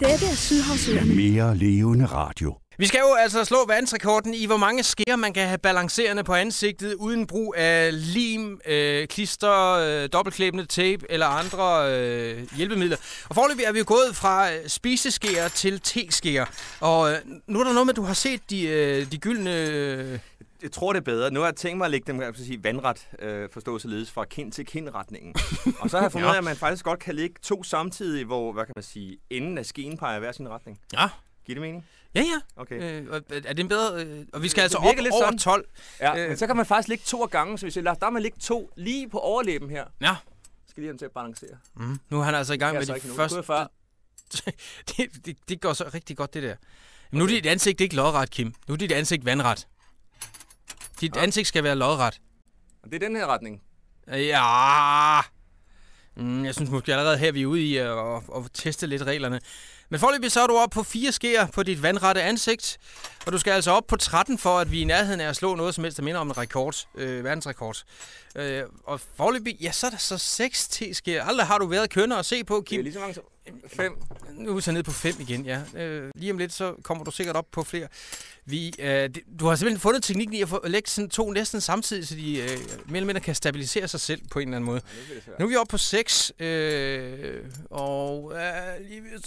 Dette er Sydhavsøerne. Mere levende radio. Vi skal jo altså slå verdensrekorden i, hvor mange skeer man kan have balancerende på ansigtet, uden brug af lim, klister, dobbeltklæbende tape eller andre hjælpemidler. Og foreløbig er vi jo gået fra spiseskeer til teskeer. Og nu er der noget med, at du har set de gyldne... Jeg tror, det er bedre. Nu har jeg tænkt mig at lægge dem vandret, forstået således, fra kind til kind-retningen. Og så har jeg fundet ud af, at man faktisk godt kan lægge to samtidig, hvor, hvad kan man sige, enden af skeen peger hver sin retning. Ja. Giver det mening? Ja. Okay. Er det en bedre... og vi skal altså op over sådan. 12. Ja, men så kan man faktisk lægge to af gangen. Så hvis jeg lader der man lægge to lige på overlæben her. Ja. Skal lige have dem til at balancere. Nu er han altså i gang med de første... det går så rigtig godt, det der. Men nu er dit ansigt ikke lodret, Kim. Nu er dit ansigt vandret. Dit ansigt skal være lodret. Og det er den her retning? Ja. Jeg synes måske allerede her, vi er ude i at teste lidt reglerne. Men foreløbig så er du oppe på 4 skeer på dit vandrette ansigt. Og du skal altså op på 13 for, at vi er i nærheden af at slå noget som helst, der minder om en rekord. Verdensrekord. Og foreløbig, ja, så er der så 6 teskeer. Aldrig har du været kønner at se på, Kim. Det er lige så mange som 5. Nu er vi så ned på 5 igen, ja. Lige om lidt, så kommer du sikkert op på flere. Du har simpelthen fundet teknikken i at lægge sådan 2 næsten samtidig, så de mere eller mindre kan stabilisere sig selv på en eller anden måde. Ja, nu er vi oppe på 6, og lige ved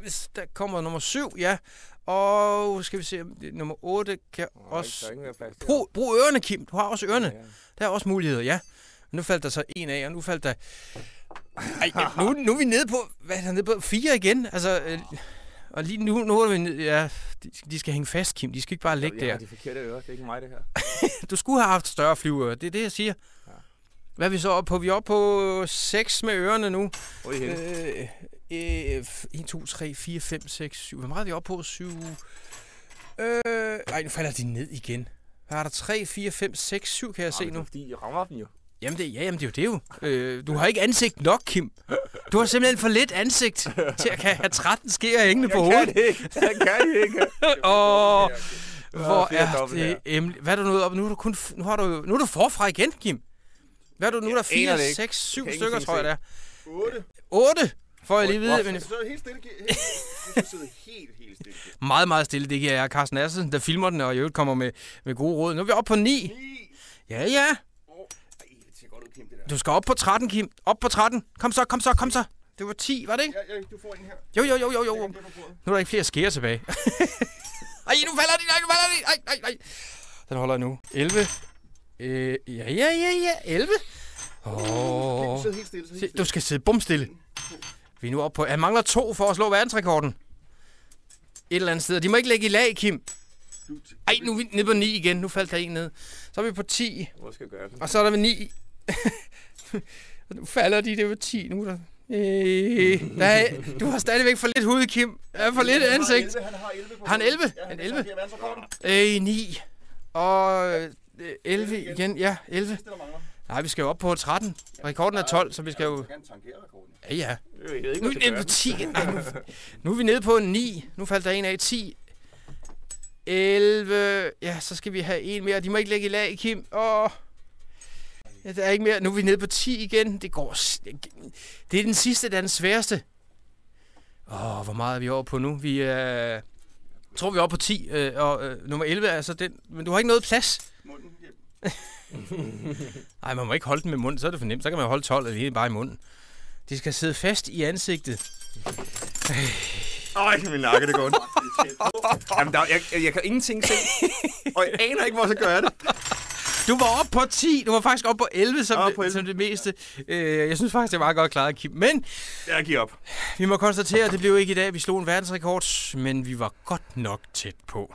så, der kommer nummer 7, ja. Og skal vi se, nummer 8 kan også... Brug ørerne, Kim. Du har også ørerne. Ja. Der er også muligheder, ja. Nu faldt der så 1 af, og nu faldt der... Nu er vi nede på... Hvad er der nede på? 4 igen? Altså... Og lige nu er vi nede... Ja, de skal hænge fast, Kim. De skal ikke bare ligge der. Jeg har de forkerte ører. Det er ikke mig, det her. Du skulle have haft større flyveører. Det er det, jeg siger. Ja. Hvad er vi så oppe på? Vi er oppe på 6 med ørerne nu. Hvor er I henne? 1, 2, 3, 4, 5, 6, 7. Hvor meget er vi oppe på? 7... nu falder de ned igen. Hvad er der? 3, 4, 5, 6, 7 kan jeg se nu. Fordi I rammer dem jo. Jamen det er jo det. Du har ikke ansigt nok, Kim. Du har simpelthen for lidt ansigt til at kan have 13 skeer hængende på hovedet. Jeg kan ikke. Hvor er det emne? Hvad er du nået op? Nu er du forfra igen, Kim. Hvad er du nu? Der er 4, 6, 7 stykker, tror jeg, der er. 8? Får jeg lige vide. Men... Du sidder helt stille. Du sidder helt stille. Meget, meget stille. Det giver jeg Carsten Assel, der filmer den, og i øvrigt kommer med gode råd. Nu er vi oppe på 9. Ja. Du skal op på 13, Kim. Op på 13. Kom så. Det var 10, var det ikke? Ja, du får en her. Jo. Nu er der ikke flere skeer tilbage. Ej, nu falder de. Nej. Den holder jeg nu. 11. Ja. 11. Du skal sidde bumstille. Vi er nu oppe på... Jeg mangler 2 for at slå verdensrekorden. Et eller andet sted. De må ikke lægge i lag, Kim. Ej, nu er vi nede på 9 igen. Nu faldt der 1 ned. Så er vi på 10. Hvor skal jeg gøre det? Og så er der ved 9. Nu falder de. Det var 10 nu. Der. Du har stadigvæk for lidt hud, Kim. For lidt ansigt. Han har 11. Han 11. 9. Og 11 igen. Ja, 11. Nej, vi skal jo op på 13. Rekorden er 12, så vi skal jo... Ja. Nu er vi nede på 10. Nu er vi nede på 9. Nu faldt der en af 10. 11. Ja, så skal vi have en mere. De må ikke lægge i lag, Kim. Ja, der er ikke mere. Nu er vi nede på 10 igen. Det går... Det er den sidste, der er den sværeste. Hvor meget er vi over på nu? Vi er... Jeg tror, vi er oppe på 10. Og nummer 11 er så den... Men du har ikke noget plads. Nej, man må ikke holde den med munden. Så er det for nemt. Så kan man holde 12 eller hele bare i munden. De skal sidde fast i ansigtet. Min nakke, det går ondt. Jamen, jeg kan ingenting se. Og jeg aner ikke, hvor så gør jeg det. Du var oppe på 10. Du var faktisk oppe på 11 som det meste. Jeg synes faktisk, det var godt klaret, Kim. Men jeg giver op. Vi må konstatere, at det blev ikke i dag. Vi slog en verdensrekord, men vi var godt nok tæt på.